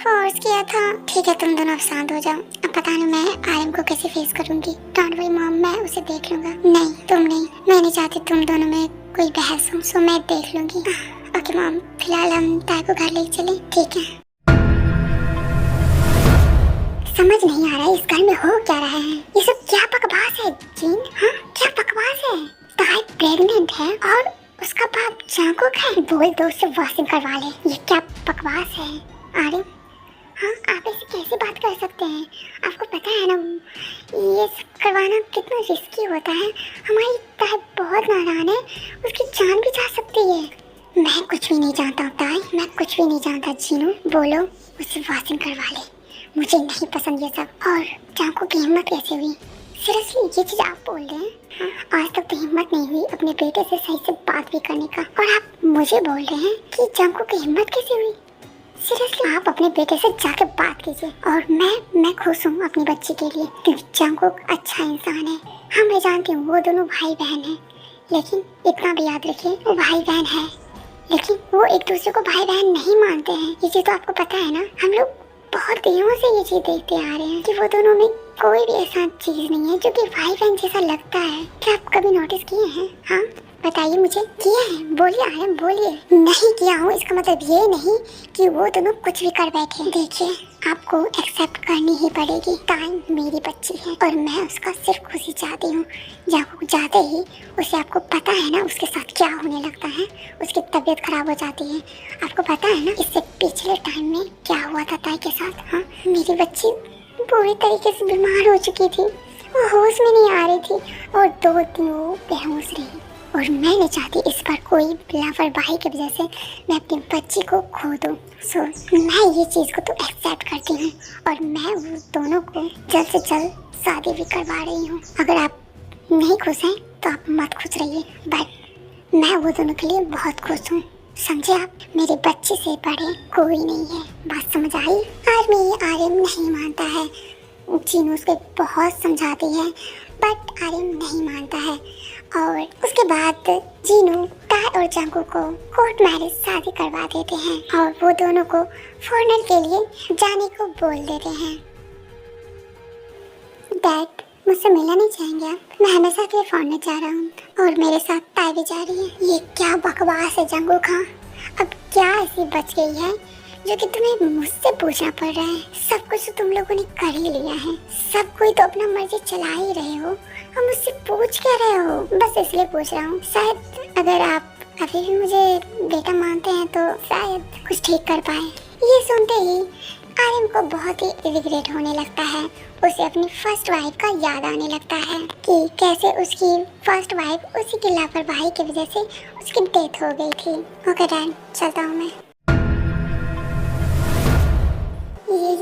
फोर्स किया था। ठीक है तुम दोनों अब शांत हो जाओ, अब पता नहीं मैं आर्यन को कैसे फेस करूंगी। डोंट वरी मॉम, मैं उसे देख लूंगा। नहीं तुम नहीं, मैं नहीं चाहती तुम दोनों में कोई बहस हो, सो मैं देख लूंगी। ओके मॉम, फिलहाल हम ताई को घर ले चले। ठीक है। समझ नहीं आ रहा है इस घर में हो क्या रहा है, ये सब क्या बकवास है जीन? हाँ क्या बकवास है? ताई प्रेग्नेंट है और उसका बाप जांकुक है। बोल दो उसे वॉशिंग करवा ले, ये क्या बकवास है? आर्यन हाँ आप ऐसे कैसे बात कर सकते हैं? आपको पता है ना ये सब करवाना कितना रिस्की होता है। हमारी ताई बहुत नादान है, उसकी जान भी जा सकती है। मैं कुछ भी नहीं जानता ताई, मैं कुछ भी नहीं जानता। जीनू बोलो उसे वॉशिंग करवा ले, मुझे नहीं पसंद ये सब। और जांकू की हिम्मत कैसे हुई? सीरियसली ये चीज आप बोल रहे हैं? हाँ, आज तक तो हिम्मत नहीं हुई अपने बेटे से सही से बात भी करने का, और आप मुझे बोल रहे हैं कि जांकू की हिम्मत कैसे हुई? सीरियसली आप अपने बेटे से जाके बात कीजिए। और मैं खुश हूँ अपनी बच्ची के लिए, क्योंकि जांकू अच्छा इंसान है। हाँ मैं जानती हूँ वो दोनों भाई बहन हैं, लेकिन इतना भी याद रखिए वो भाई बहन है, लेकिन वो एक दूसरे को भाई बहन नहीं मानते हैं। ये चीज तो आपको पता है ना। हम लोग बहुत दिनों से ये चीज देखते आ रहे हैं कि वो दोनों में कोई भी ऐसा चीज नहीं है जो कि भाई बहन जैसा लगता है। क्या आप कभी नोटिस किए हैं? हाँ बताइए मुझे, किया है? बोलिए आर्यन बोलिए। नहीं किया हूँ इसका मतलब ये नहीं कि वो दोनों कुछ भी कर बैठे। देखिए आपको एक्सेप्ट करनी ही पड़ेगी। टाइम मेरी बच्ची है और मैं उसका सिर्फ खुशी चाहती हूँ। जब जाते ही उसे, आपको पता है ना उसके साथ क्या होने लगता है, उसकी तबीयत खराब हो जाती है। आपको पता है ना इससे पिछले टाइम में क्या हुआ था ताई के साथ। हाँ मेरी बच्ची पूरी तरीके से बीमार हो चुकी थी, वो होश में नहीं आ रही थी और 2 दिन वो बेहोश रही। और मैं नहीं चाहती इस पर कोई लापरवाही की वजह से मैं अपनी बच्ची को खो दूँ। सो मैं ये चीज़ को तो एक्सेप्ट करती हूँ और मैं वो दोनों को जल्द से जल्द शादी भी करवा रही हूँ। अगर आप नहीं खुश हैं तो आप मत खुश रहिए, बट मैं वो दोनों के लिए बहुत खुश हूँ। समझे आप? मेरी बच्ची से बड़े कोई नहीं है। बात समझ आई? आर्यन नहीं मानता है। जीनू उसको बहुत समझाती है बट आर्यन नहीं मानता है। और उसके बाद जीनू ताई और जांकू को कोर्ट मैरिज शादी करवा देते हैं और वो दोनों को फॉरेनर के लिए जाने को बोल देते हैं। डैड मुझसे मिलना नहीं चाहेंगे आप? मैं हमेशा के लिए फॉरेनर जा रहा हूँ और मेरे साथ ताई भी जा रही है। ये क्या बकवास है जांकू खां? अब क्या ऐसी बच गई है जो कि तुम्हें मुझसे पूछना पड़ रहा है? सब कुछ तो तुम लोगों ने कर ही लिया है, सब कोई तो अपना मर्जी चला ही रहे हो, हम मुझसे पूछ क्या रहे हो? बस इसलिए पूछ रहा हूँ। शायद अगर आप अभी भी मुझे बेटा मानते हैं तो शायद कुछ ठीक कर पाए। ये सुनते ही आर्यन को बहुत ही रिग्रेट होने लगता है। उसे अपनी फर्स्ट वाइफ का याद आने लगता है कि कैसे उसकी फर्स्ट वाइफ उसी की लापरवाही की वजह से उसकी डेथ हो गई थी। ओके डैड चलता हूँ मैं।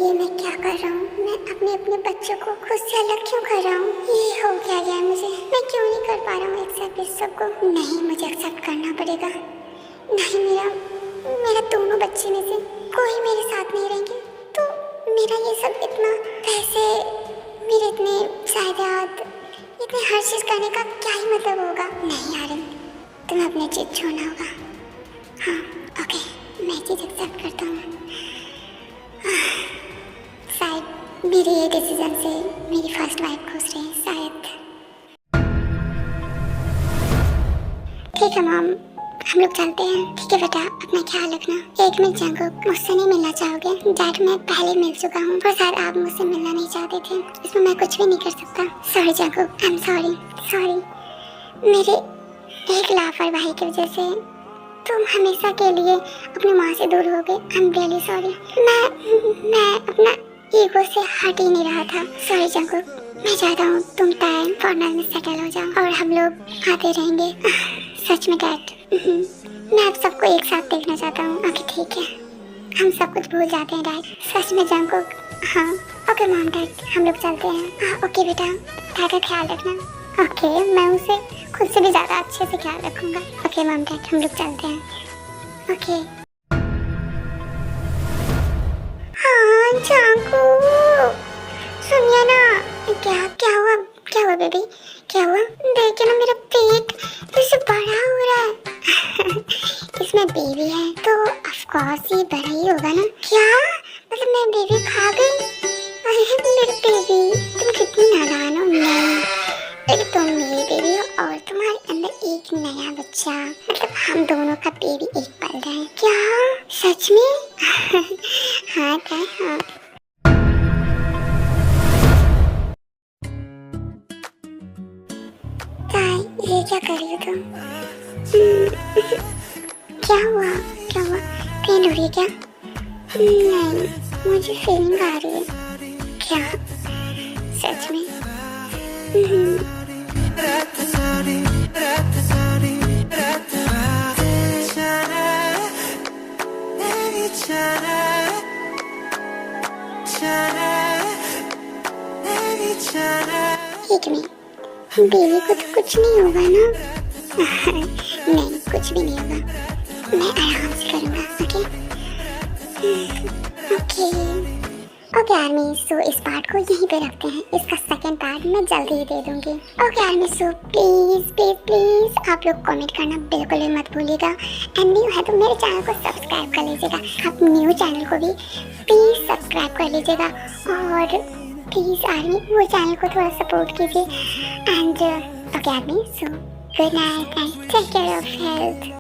ये मैं क्या कर रहा हूँ? मैं अपने बच्चों को खुद से अलग क्यों कर रहा हूँ? ये हो क्या गया मुझे? मैं क्यों नहीं कर पा रहा हूँ एक्सेप्ट इस सबको? नहीं मुझे एक्सेप्ट करना पड़ेगा। नहीं मेरा दोनों बच्चे में से कोई मेरे साथ नहीं रहेंगे तो मेरा ये सब इतना पैसे, मेरे इतने जायदाद, इतने हर चीज़ करने का क्या ही मतलब होगा? नहीं आर्यन तुम्हें अपनी चीज़ छोड़ना होगा। हाँ ओके मैं चीज़ एक्सेप्ट करता हूँ। शायद मेरे ये डिसीजन से मेरी फर्स्ट वाइफ खुश रही, शायद। ठीक है मॉम हम लोग चलते हैं। ठीक है बेटा अपना ख्याल रखना। एक मिनट जांकू मुझसे नहीं मिलना चाहोगे? डैड मैं पहले मिल चुका हूँ और शायद आप मुझसे मिलना नहीं चाहते थे, इसमें मैं कुछ भी नहीं कर सकता। Sorry Janku, I am sorry. मेरे एक लापरवाही की वजह से तुम हमेशा के लिए अपनी माँ से दूर हो गए। I am really sorry. मैं अपना ईगो से हट ही नहीं रहा था। सॉरी जांकू, मैं चाहता हूँ तुम टाइम फॉरेनर में सेटल हो जाओ और हम लोग आते रहेंगे। सच में डैड मैं आप सबको एक साथ देखना चाहता हूँ। ओके ठीक है हम सब कुछ भूल जाते हैं डैड, सच में जंगकुक। हाँ ओके मॉम डैड, हम लोग चलते हैं। हाँ ओके बेटा, डैड का ख्याल रखना। ओके, मैं उसे खुद से भी ज़्यादा अच्छे से ख्याल रखूँगा। ओके मॉम डैड, हम लोग चलते हैं। ओके। हाँ जंगकुक, सुनिए ना। क्या हुआ? क्या हुआ बेबी, क्या हुआ? देखिए ना मेरा पेट इससे बड़ा हो रहा है। इसमें बेबी है तो ऑफ कोर्स ये बड़ा ही होगा ना। क्या मतलब मैं बेबी खा गई? अरे मेरे बेबी, तुम कितनी नादान हो। नहीं, अरे तुम मेरी बेबी हो और तुम्हारे अंदर एक नया बच्चा, मतलब हम दोनों का बेबी एक पल रहा है। क्या सच में? हाँ क्या? हाँ ये क्या कर रही हो तुम? क्या हुआ? क्या हुआ? पेन हो रही है क्या? नहीं, मुझे फीलिंग आ रही है। क्या सच में? एक मिनट, बेबी को तो कुछ नहीं होगा ना? नहीं, कुछ भी नहीं होगा, मैं आराम से करूँगा। ओके ओके आर्मी, सो इस पार्ट को यहीं पे रखते हैं। इसका सेकंड पार्ट मैं जल्दी ही दे दूँगी। Okay army, so please please please आप लोग कमेंट करना बिल्कुल भी मत भूलिएगा। एंड न्यू है तो मेरे चैनल को सब्सक्राइब कर लीजिएगा। आप न्यू चैनल को भी प्लीज़ सब्सक्राइब कर लीजिएगा और प्लीज़ आर्मी वो चैनल को थोड़ा सपोर्ट कीजिए। And okay army, so good night and take care of health.